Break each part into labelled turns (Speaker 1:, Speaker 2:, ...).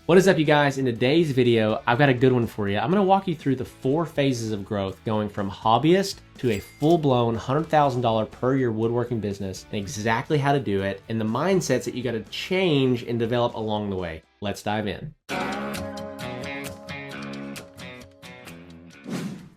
Speaker 1: What is up, you guys? In today's video, I've got a good one for you. I'm going to walk you through the 4 phases of growth going from hobbyist to a full-blown $100,000 per year woodworking business, and exactly how to do it, and the mindsets that you got to change and develop along the way. Let's dive in.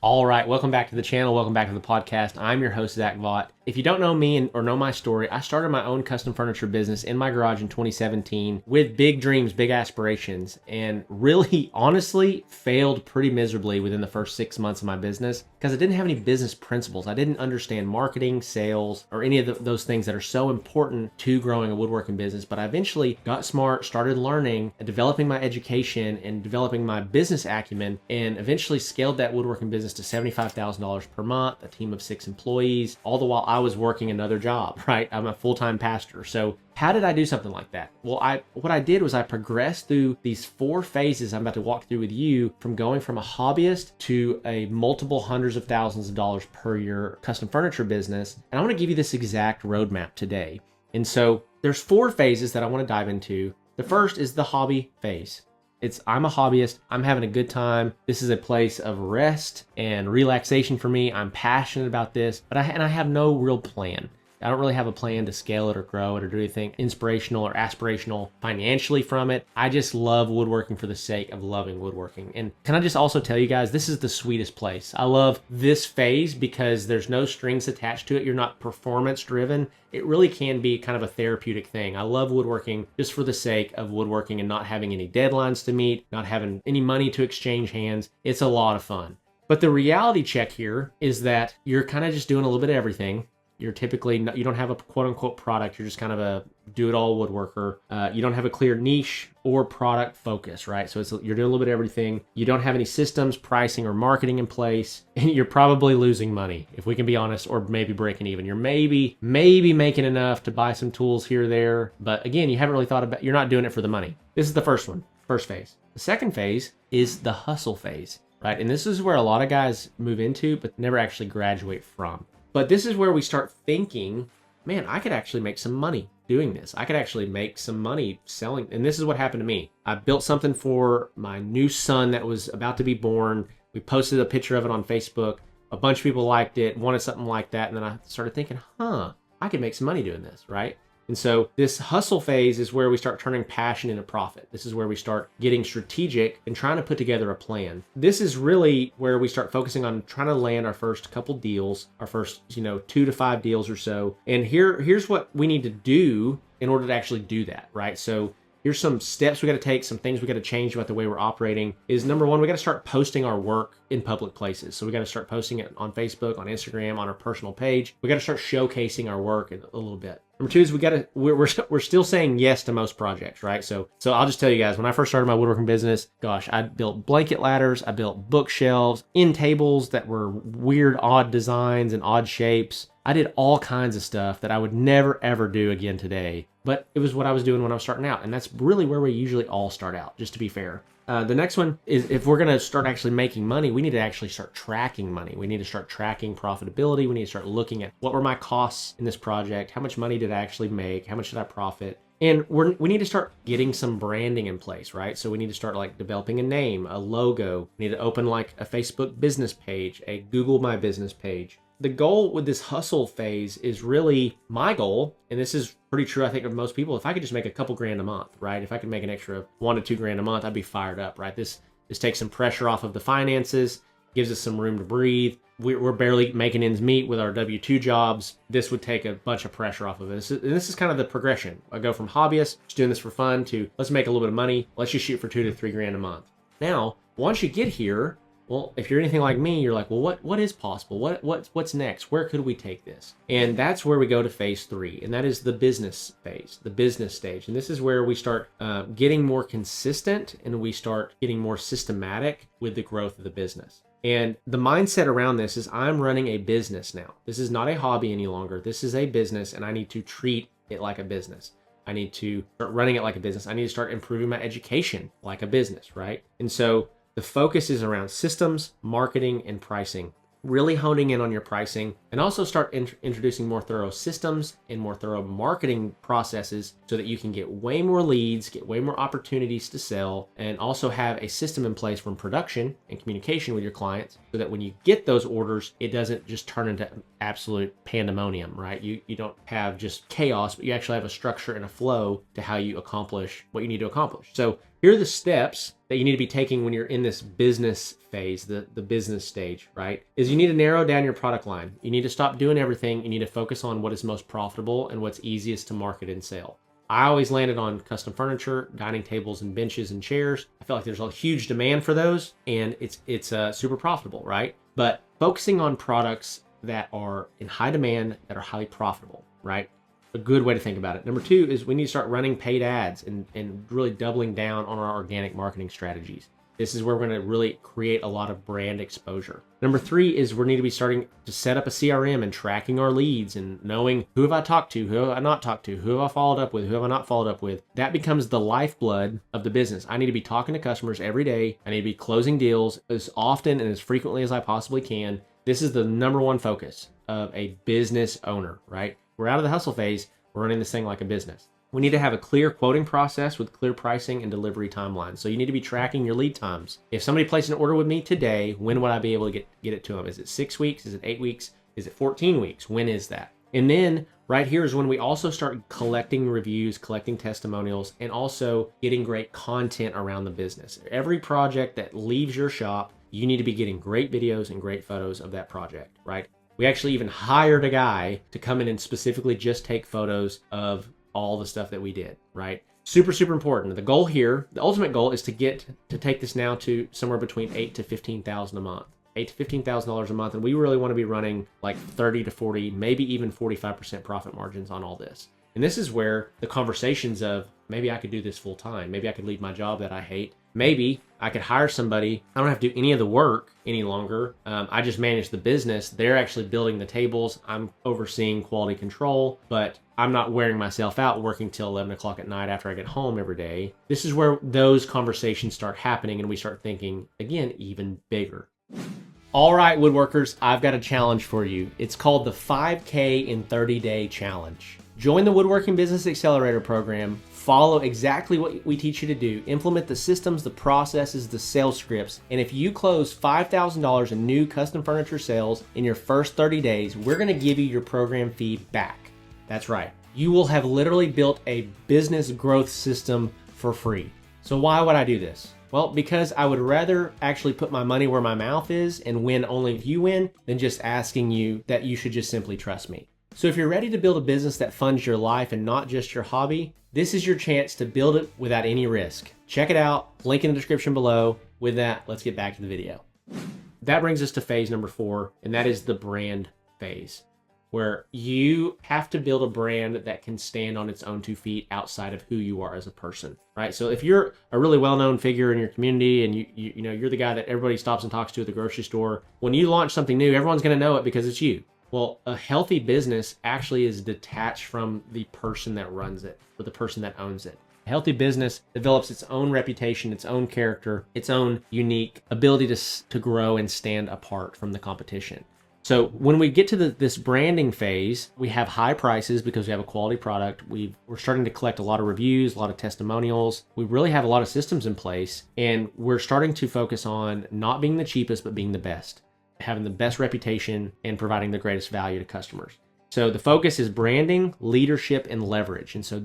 Speaker 1: All right, welcome back to the channel. Welcome back to the podcast. I'm your host, Zach Vaught. If you don't know me or know my story, I started my own custom furniture business in my garage in 2017 with big dreams, big aspirations, and really, honestly, failed pretty miserably within the first 6 months of my business because I didn't have any business principles. I didn't understand marketing, sales, or any of those things that are so important to growing a woodworking business. But I eventually got smart, started learning, developing my education, and developing my business acumen, and eventually scaled that woodworking business to $75,000 per month, a team of 6 employees, all the while I was working another job, right? I'm a full-time pastor. So how did I do something like that? Well, what I did was I progressed through these 4 phases I'm about to walk through with you, from going from a hobbyist to a multiple hundreds of thousands of dollars per year custom furniture business. And I want to give you this exact roadmap today. And so there's 4 phases that I want to dive into. The first is the hobby phase. I'm a hobbyist. I'm having a good time. This is a place of rest and relaxation for me. I'm passionate about this, but I have no real plan. I don't really have a plan to scale it or grow it or do anything inspirational or aspirational financially from it. I just love woodworking for the sake of loving woodworking. And can I just also tell you guys, this is the sweetest place. I love this phase because there's no strings attached to it. You're not performance driven. It really can be kind of a therapeutic thing. I love woodworking just for the sake of woodworking and not having any deadlines to meet, not having any money to exchange hands. It's a lot of fun. But the reality check here is that you're kind of just doing a little bit of everything. You're typically not, you don't have a quote unquote product. You're just kind of a do-it-all woodworker. You don't have a clear niche or product focus, right? So you're doing a little bit of everything. You don't have any systems, pricing, or marketing in place. And you're probably losing money, if we can be honest, or maybe breaking even. You're maybe making enough to buy some tools here or there. But again, you haven't really thought about, you're not doing it for the money. This is the first one, first phase. The second phase is the hustle phase, right? And this is where a lot of guys move into, but never actually graduate from. But this is where we start thinking, man, I could actually make some money doing this. I could actually make some money selling. And this is what happened to me. I built something for my new son that was about to be born. We posted a picture of it on Facebook. A bunch of people liked it, wanted something like that. And then I started thinking, I could make some money doing this, right? And so this hustle phase is where we start turning passion into profit. This is where we start getting strategic and trying to put together a plan. This is really where we start focusing on trying to land our first couple deals, our first, 2 to 5 deals or so. And here's what we need to do in order to actually do that, right? So here's some steps we got to take, some things we got to change about the way we're operating. Is number 1, we got to start posting our work in public places. So we got to start posting it on Facebook, on Instagram, on our personal page. We got to start showcasing our work a little bit. Number 2 is we're still saying yes to most projects, right? So I'll just tell you guys, when I first started my woodworking business, gosh, I built blanket ladders, I built bookshelves, end tables that were weird, odd designs and odd shapes. I did all kinds of stuff that I would never, ever do again today. But it was what I was doing when I was starting out. And that's really where we usually all start out, just to be fair. The next one is, if we're going to start actually making money, we need to actually start tracking money. We need to start tracking profitability. We need to start looking at what were my costs in this project? How much money did I actually make? How much did I profit? And we need to start getting some branding in place, right? So we need to start developing a name, a logo. We need to open a Facebook business page, a Google My Business page. The goal with this hustle phase is really my goal, and this is pretty true, I think, of most people. If I could just make a couple grand a month, right? If I could make an extra 1 to 2 grand a month, I'd be fired up, right? This takes some pressure off of the finances, gives us some room to breathe. We're barely making ends meet with our W-2 jobs. This would take a bunch of pressure off of it. This is kind of the progression. I go from hobbyist, just doing this for fun, to let's make a little bit of money. Let's just shoot for 2 to 3 grand a month. Now, once you get here, well, if you're anything like me, you're like, well, what is possible? What's next? Where could we take this? And that's where we go to phase 3, and that is the business phase, the business stage. And this is where we start getting more consistent, and we start getting more systematic with the growth of the business. And the mindset around this is, I'm running a business now. This is not a hobby any longer. This is a business, and I need to treat it like a business. I need to start running it like a business. I need to start improving my education like a business, right? And so the focus is around systems, marketing, and pricing. really honing in on your pricing, and also start introducing more thorough systems and more thorough marketing processes so that you can get way more leads, get way more opportunities to sell, and also have a system in place from production and communication with your clients so that when you get those orders, it doesn't just turn into absolute pandemonium, right? You don't have just chaos, but you actually have a structure and a flow to how you accomplish what you need to accomplish. So here are the steps that you need to be taking when you're in this business phase, the business stage, right? Is you need to narrow down your product line. You need to stop doing everything. You need to focus on what is most profitable and what's easiest to market and sell. I always landed on custom furniture, dining tables and benches and chairs. I feel like there's a huge demand for those and it's super profitable, right? But focusing on products that are in high demand, that are highly profitable, right? A good way to think about it. Number two is we need to start running paid ads and really doubling down on our organic marketing strategies. This is where we're going to really create a lot of brand exposure. Number three is we need to be starting to set up a CRM and tracking our leads and knowing who have I talked to, who have I not talked to, who have I followed up with, who have I not followed up with. That becomes the lifeblood of the business. I need to be talking to customers every day. I need to be closing deals as often and as frequently as I possibly can. This is the number one focus of a business owner, right? We're out of the hustle phase. We're running this thing like a business. We need to have a clear quoting process with clear pricing and delivery timelines. So you need to be tracking your lead times. If somebody placed an order with me today, when would I be able to get it to them? Is it 6 weeks? Is it 8 weeks? Is it 14 weeks? When is that? And then right here is when we also start collecting reviews, collecting testimonials, and also getting great content around the business. Every project that leaves your shop, you need to be getting great videos and great photos of that project, right? We actually even hired a guy to come in and specifically just take photos of all the stuff that we did, right? Super, super important. The goal here, the ultimate goal is to take this now to somewhere between $8,000 to $15,000 a month. $8,000 to $15,000 a month. And we really want to be running like 30 to 40, maybe even 45% profit margins on all this. And this is where the conversations of maybe I could do this full time. Maybe I could leave my job that I hate. Maybe I could hire somebody. I don't have to do any of the work any longer. I just manage the business. They're actually building the tables. I'm overseeing quality control, but I'm not wearing myself out working till 11 o'clock at night after I get home every day. This is where those conversations start happening and we start thinking, again, even bigger. All right, woodworkers, I've got a challenge for you. It's called the 5K in 30-Day Challenge. Join the Woodworking Business Accelerator program. Follow exactly what we teach you to do. Implement the systems, the processes, the sales scripts. And if you close $5,000 in new custom furniture sales in your first 30 days, we're going to give you your program fee back. That's right. You will have literally built a business growth system for free. So why would I do this? Well, because I would rather actually put my money where my mouth is and win only if you win than just asking you that you should just simply trust me. So if you're ready to build a business that funds your life and not just your hobby, this is your chance to build it without any risk. Check it out, link in the description below. With that, let's get back to the video. That brings us to phase number 4, and that is the brand phase, where you have to build a brand that can stand on its own 2 feet outside of who you are as a person, right? So if you're a really well-known figure in your community and you know you're the guy that everybody stops and talks to at the grocery store, when you launch something new, everyone's going to know it because it's you. Well, a healthy business actually is detached from the person that runs it or the person that owns it. A healthy business develops its own reputation, its own character, its own unique ability to grow and stand apart from the competition. So when we get to this branding phase, we have high prices because we have a quality product. We're starting to collect a lot of reviews, a lot of testimonials. We really have a lot of systems in place, and we're starting to focus on not being the cheapest, but being the best, having the best reputation and providing the greatest value to customers. So the focus is branding, leadership, and leverage. And so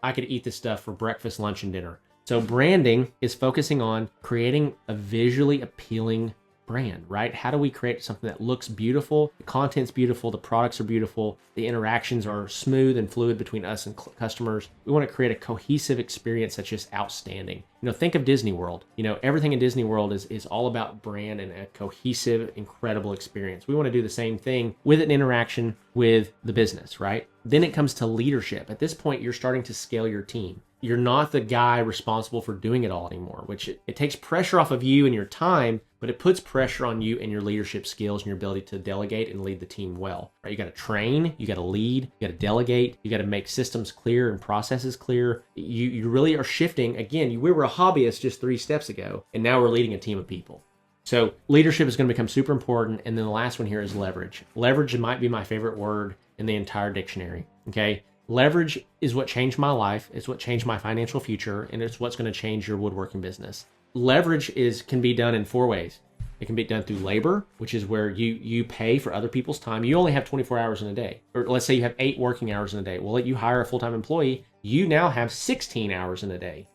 Speaker 1: I could eat this stuff for breakfast, lunch, and dinner. So branding is focusing on creating a visually appealing brand, right? How do we create something that looks beautiful? The content's beautiful, the products are beautiful, the interactions are smooth and fluid between us and customers. We want to create a cohesive experience that's just outstanding. Think of Disney World. Everything in Disney World is all about brand and a cohesive, incredible experience. We want to do the same thing with an interaction with the business, right? Then it comes to leadership. At this point, you're starting to scale your team. You're not the guy responsible for doing it all anymore, which it takes pressure off of you and your time, but it puts pressure on you and your leadership skills and your ability to delegate and lead the team well. Right? You got to train, you got to lead, you got to delegate, you got to make systems clear and processes clear. You really are shifting. Again, we were a hobbyist just 3 steps ago, and now we're leading a team of people. So leadership is going to become super important. And then the last one here is leverage. Leverage might be my favorite word in the entire dictionary. Okay. Leverage is what changed my life. It's what changed my financial future. And it's what's going to change your woodworking business. Leverage can be done in 4 ways. It can be done through labor, which is where you pay for other people's time. You only have 24 hours in a day. Or let's say you have 8 working hours in a day. Well, you hire a full-time employee. You now have 16 hours in a day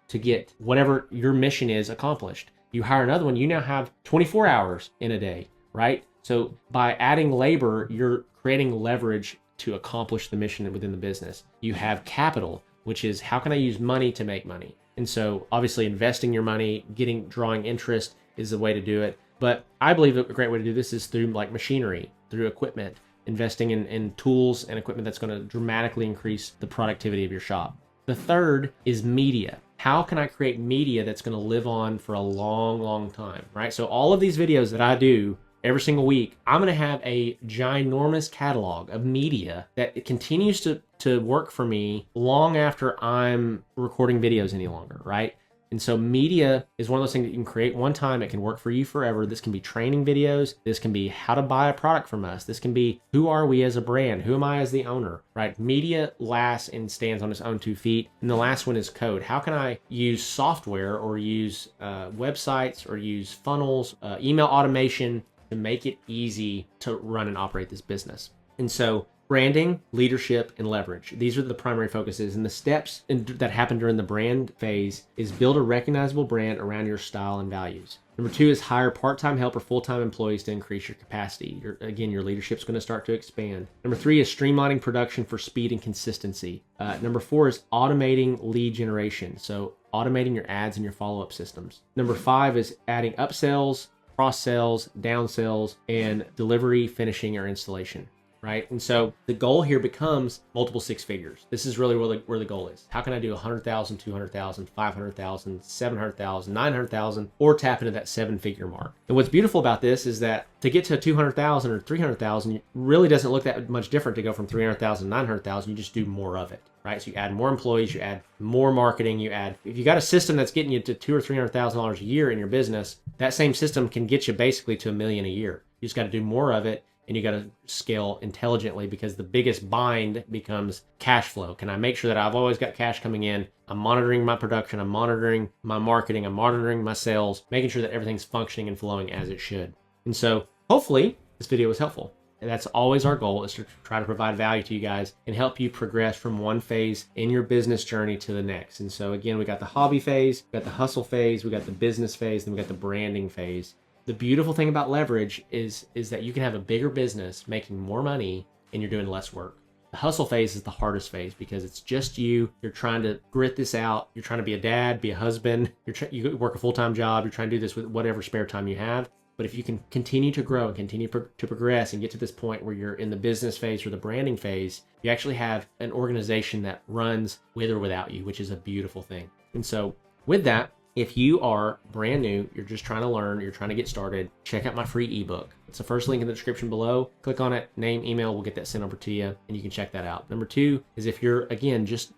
Speaker 1: to get whatever your mission is accomplished. You hire another one, you now have 24 hours in a day, right? So by adding labor, you're creating leverage to accomplish the mission within the business. You have capital, which is how can I use money to make money? And so obviously investing your money, drawing interest is the way to do it. But I believe a great way to do this is through like machinery, through equipment, investing in tools and equipment that's going to dramatically increase the productivity of your shop. The third is media. How can I create media that's going to live on for a long, long time, right? So all of these videos that I do every single week, I'm going to have a ginormous catalog of media that continues to work for me long after I'm recording videos any longer, right? And so media is one of those things that you can create one time. It can work for you forever. This can be training videos. This can be how to buy a product from us. This can be who are we as a brand? Who am I as the owner, right? Media lasts and stands on its own 2 feet. And the last one is code. How can I use software or use websites or use funnels, email automation to make it easy to run and operate this business? And so branding, leadership, and leverage. These are the primary focuses. And the steps that happen during the brand phase is build a recognizable brand around your style and values. Number 2 is hire part-time help or full-time employees to increase your capacity. Your leadership's going to start to expand. Number 3 is streamlining production for speed and consistency. Number 4 is automating lead generation. So automating your ads and your follow-up systems. Number 5 is adding upsells, cross-sells, downsells, and delivery, finishing, or installation. Right? And so the goal here becomes multiple 6 figures. This is really where the goal is. How can I do 100,000, 200,000, 500,000, 700,000, 900,000, or tap into that 7-figure mark? And what's beautiful about this is that to get to 200,000 or 300,000 really doesn't look that much different to go from 300,000 to 900,000. You just do more of it, right? So you add more employees, you add more marketing, if you got a system that's getting you to $200,000 or $300,000 a year in your business, that same system can get you basically to $1 million a year. You just got to do more of it. And you got to scale intelligently, because the biggest bind becomes cash flow. Can I make sure that I've always got cash coming in? I'm monitoring my production. I'm monitoring my marketing. I'm monitoring my sales, making sure that everything's functioning and flowing as it should. And so hopefully this video was helpful. And that's always our goal, is to try to provide value to you guys and help you progress from one phase in your business journey to the next. And so again, we got the hobby phase, we got the hustle phase, we got the business phase, then we got the branding phase. The beautiful thing about leverage is that you can have a bigger business making more money and you're doing less work. The hustle phase is the hardest phase because it's just you. You're trying to grit this out. You're trying to be a dad, be a husband. You work a full-time job. You're trying to do this with whatever spare time you have. But if you can continue to grow and continue to progress and get to this point where you're in the business phase or the branding phase, you actually have an organization that runs with or without you, which is a beautiful thing. And so with that, if you are brand new, you're just trying to learn, you're trying to get started, check out my free ebook. It's the first link in the description below. Click on it, name, email, we'll get that sent over to you, and you can check that out. Number 2 is if you're, again, just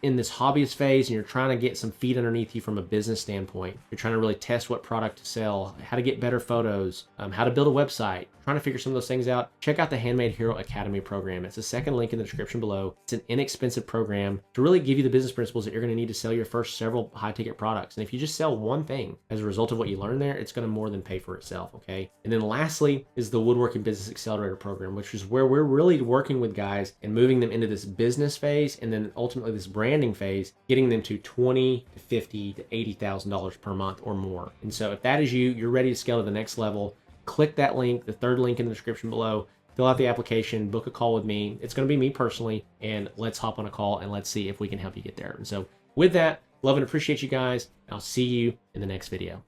Speaker 1: in this hobbyist phase and you're trying to get some feet underneath you from a business standpoint, you're trying to really test what product to sell, how to get better photos, how to build a website, trying to figure some of those things out, check out the Handmade Hero Academy program. It's the second link in the description below. It's an inexpensive program to really give you the business principles that you're going to need to sell your first several high-ticket products. And if you just sell one thing as a result of what you learn there, it's going to more than pay for itself, okay? And then lastly is the Woodworking Business Accelerator program, which is where we're really working with guys and moving them into this business phase and then ultimately this branding phase, getting them to $20,000 to $50,000 to $80,000 per month or more. And so if that is you, you're ready to scale to the next level, click that link, the third link in the description below, fill out the application, book a call with me. It's going to be me personally, and let's hop on a call and let's see if we can help you get there. And so with that, love and appreciate you guys. I'll see you in the next video.